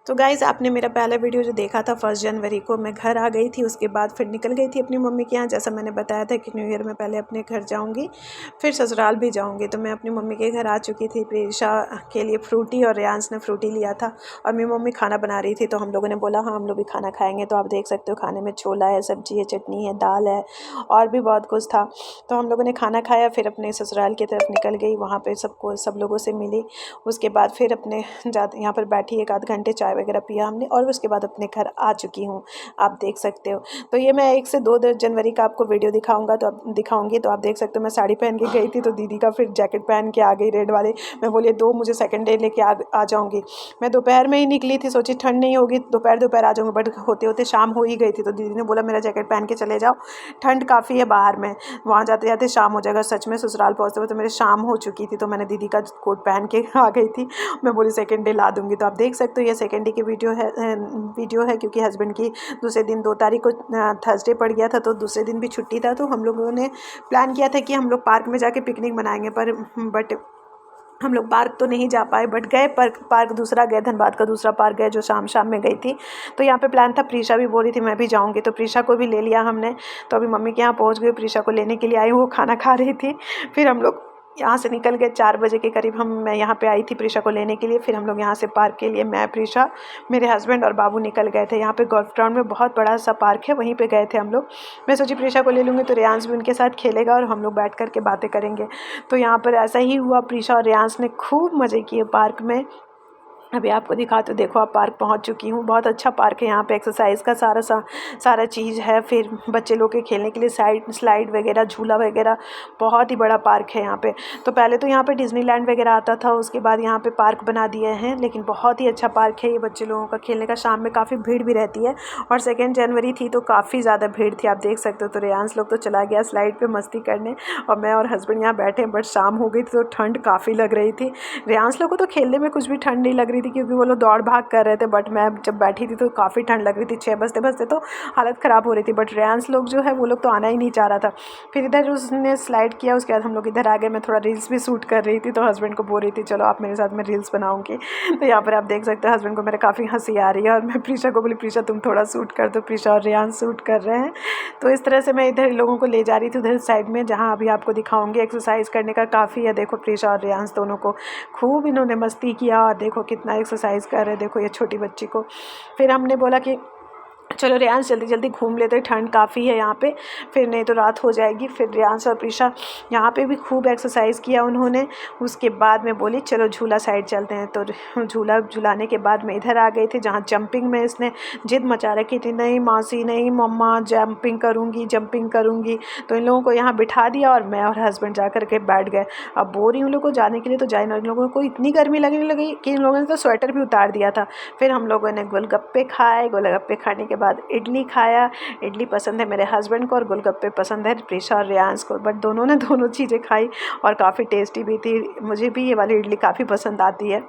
तो गाइज़ आपने मेरा पहला वीडियो जो देखा था 1 जनवरी को, मैं घर आ गई थी। उसके बाद फिर निकल गई थी अपनी मम्मी के यहाँ। जैसा मैंने बताया था कि न्यू ईयर में पहले अपने घर जाऊँगी, फिर ससुराल भी जाऊँगी। तो मैं अपनी मम्मी के घर आ चुकी थी। प्रीशा के लिए फ्रूटी और रियांस ने फ्रूटी लिया था और मेरी मम्मी खाना बना रही थी। तो हम लोगों ने बोला हाँ हम लोग भी खाना खाएँगे। तो आप देख सकते हो खाने में छोला है, सब्ज़ी है, चटनी है, दाल है और भी बहुत कुछ था। तो हम लोगों ने खाना खाया, फिर अपने ससुराल की तरफ निकल गई। वहाँ पर सब लोगों से मिली। उसके बाद फिर अपने यहाँ पर बैठी 1 आध घंटे चाय वगैरह पिया हमने और उसके बाद अपने घर आ चुकी हूँ, आप देख सकते हो। तो ये मैं 1 से 2 जनवरी का आपको वीडियो दिखाऊंगी। तो आप देख सकते हो मैं साड़ी पहन के गई थी, तो दीदी का फिर जैकेट पहन के आ गई रेड वाले। मैं बोली 2 मुझे सेकंड डे लेके आ जाऊँगी। मैं दोपहर में ही निकली थी, सोची ठंड नहीं होगी, दोपहर आ जाऊँगी, बट होते होते शाम हो ही गई थी। तो दीदी ने बोला मेरा जैकेट पहन के चले जाओ, ठंड काफ़ी है बाहर में, वहाँ जाते जाते शाम हो जाएगा। सच में ससुराल पहुँचते हुए तो मेरे शाम हो चुकी थी। तो मैंने दीदी का कोट पहन के आ गई थी। मैं बोली सेकंड डे ला दूँगी। तो आप देख सकते हो ये सेकंड डे की वीडियो है क्योंकि हस्बैंड की दूसरे दिन 2 तारीख को थर्सडे पड़ गया था, तो दूसरे दिन भी छुट्टी था। तो हम लोगों ने प्लान किया था कि हम लोग पार्क में जाके पिकनिक मनाएंगे, बट हम लोग पार्क तो नहीं जा पाए, बट गए पार्क दूसरा गए, धनबाद का दूसरा पार्क गए जो शाम में गई थी। तो यहाँ पे प्लान था, प्रीशा भी बोल रही थी मैं भी जाऊँगी, तो प्रीशा को भी ले लिया हमने। तो अभी मम्मी के यहाँ पहुँच गई, प्रीशा को लेने के लिए आई, वो खाना खा रही थी। फिर हम लोग यहाँ से निकल गए 4 बजे के करीब। मैं यहाँ पे आई थी प्रीशा को लेने के लिए। फिर हम लोग यहाँ से पार्क के लिए, मैं, प्रीशा, मेरे हस्बैंड और बाबू निकल गए थे। यहाँ पे गोल्फ ग्राउंड में बहुत बड़ा सा पार्क है, वहीं पे गए थे हम लोग। मैं सोची प्रीशा को ले लूँगी तो रियांस भी उनके साथ खेलेगा और हम लोग बैठ कर के बातें करेंगे। तो यहाँ पर ऐसा ही हुआ, प्रीशा और रियांस ने खूब मज़े किए पार्क में। अभी आपको दिखाते हो, देखो आप पार्क पहुंच चुकी हूँ। बहुत अच्छा पार्क है, यहाँ पे एक्सरसाइज का सारा चीज़ है। फिर बच्चे लोग के खेलने के लिए स्लाइड वगैरह, झूला वगैरह, बहुत ही बड़ा पार्क है यहाँ पे। तो पहले तो यहाँ पे डिज्नीलैंड वगैरह आता था, उसके बाद यहाँ पे पार्क बना दिए हैं। लेकिन बहुत ही अच्छा पार्क है ये बच्चे लोगों का खेलने का। शाम में काफ़ी भीड़ भी रहती है और 2 जनवरी थी तो काफ़ी ज़्यादा भीड़ थी, आप देख सकते हो। तो रियांस लोग तो चला गया स्लाइड पर मस्ती करने और मैं और हस्बैंड यहाँ बैठे हैं। बट शाम हो गई थी तो ठंड काफ़ी लग रही थी। रियांस लोग को तो खेलने में कुछ भी ठंड नहीं लग रही थी क्योंकि वो लोग दौड़ भाग कर रहे थे, बट मैं जब बैठी थी तो काफ़ी ठंड लग रही थी। 6 बजते तो हालत ख़राब हो रही थी। बट रियांस लोग जो है वो लोग तो आना ही नहीं चाह रहा था। फिर इधर उसने स्लाइड किया, उसके बाद हम लोग इधर आ गए। मैं थोड़ा रील्स भी शूट कर रही थी, तो हस्बैंड को बोल रही थी चलो आप मेरे साथ में रील्स बनाऊंगी। तो यहाँ पर आप देख सकते हो हस्बैंड को मेरे काफ़ी हंसी आ रही है और मैं प्रीशा को बोली प्रीशा तुम थोड़ा शूट कर दो। प्रीशा और रियांस शूट कर रहे हैं। तो इस तरह से मैं इधर लोगों को ले जा रही थी उधर साइड में, जहाँ अभी आपको दिखाऊंगी। एक्सरसाइज करने का काफ़ी है, देखो प्रीशा और रियांस दोनों को खूब इन्होंने मस्ती किया और देखो कितना एक्सरसाइज कर रहे हैं, देखो ये छोटी बच्ची को। फिर हमने बोला कि चलो रियांस जल्दी जल्दी घूम लेते हैं, ठंड काफ़ी है यहाँ पे, फिर नहीं तो रात हो जाएगी। फिर रियांस और प्रीशा यहाँ पे भी खूब एक्सरसाइज किया उन्होंने। उसके बाद में बोली चलो झूला साइड चलते हैं। तो झूला झुलाने के बाद में इधर आ गए थे जहाँ जंपिंग में इसने जिद मचा रखी थी, नहीं मासी नहीं मम्मा जंपिंग करूँगी। तो इन लोगों को यहाँ बिठा दिया और मैं और हस्बैंड जा कर के बैठ गए। अब बोल रही हूँ लोगों को जाने के लिए तो जाए ना, इन लोगों को इतनी गर्मी लगने लगी कि इन लोगों ने तो स्वेटर भी उतार दिया था। फिर हम लोगों ने गोलगप्पे खाए, गोलगप्पे खाने के बाद इडली खाया। इडली पसंद है मेरे हस्बैंड को और गोलगप्पे पसंद है प्रीशा और रियांस को, बट दोनों ने दोनों चीज़ें खाई और काफ़ी टेस्टी भी थी। मुझे भी ये वाली इडली काफ़ी पसंद आती है।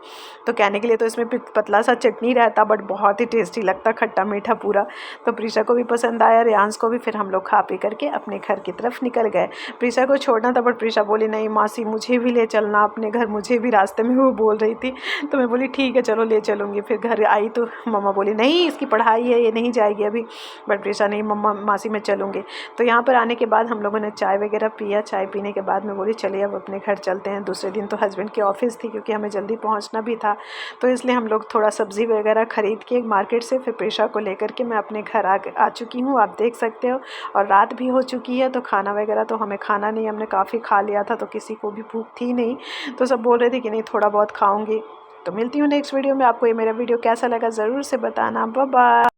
तो कहने के लिए तो इसमें पतला सा चटनी रहता, बट बहुत ही टेस्टी लगता, खट्टा मीठा पूरा। तो प्रीशा को भी पसंद आया, रियांस को भी। फिर हम लोग खा पी करके अपने घर की तरफ निकल गए। प्रीशा को छोड़ना था, बट प्रीशा बोली नहीं मासी मुझे भी ले चलना अपने घर, मुझे भी रास्ते में वो बोल रही थी। तो मैं बोली ठीक है चलो ले चलूँगी। फिर घर आई तो मम्मा बोली नहीं इसकी पढ़ाई है, ये नहीं जाएगी अभी। बट प्रीशा नहीं मम्मा मासी मैं चलूँगी। तो यहाँ पर आने के बाद हम लोगों ने चाय वगैरह पिया। चाय पीने के बाद मैं बोली चलिए अब अपने घर चलते हैं। दूसरे दिन तो हस्बैंड की ऑफिस थी क्योंकि हमें जल्दी पहुँचना भी था, तो इसलिए हम लोग थोड़ा सब्ज़ी वगैरह ख़रीद के मार्केट से फिर प्रीशा को लेकर के मैं अपने घर आ चुकी हूँ, आप देख सकते हो। और रात भी हो चुकी है, तो खाना वगैरह तो हमें खाना नहीं, हमने काफ़ी खा लिया था, तो किसी को भी भूख थी नहीं। तो सब बोल रहे थे कि नहीं थोड़ा बहुत खाऊँगी। तो मिलती हूँ नेक्स्ट वीडियो में। आपको ये मेरा वीडियो कैसा लगा ज़रूर से बताना। Bye bye.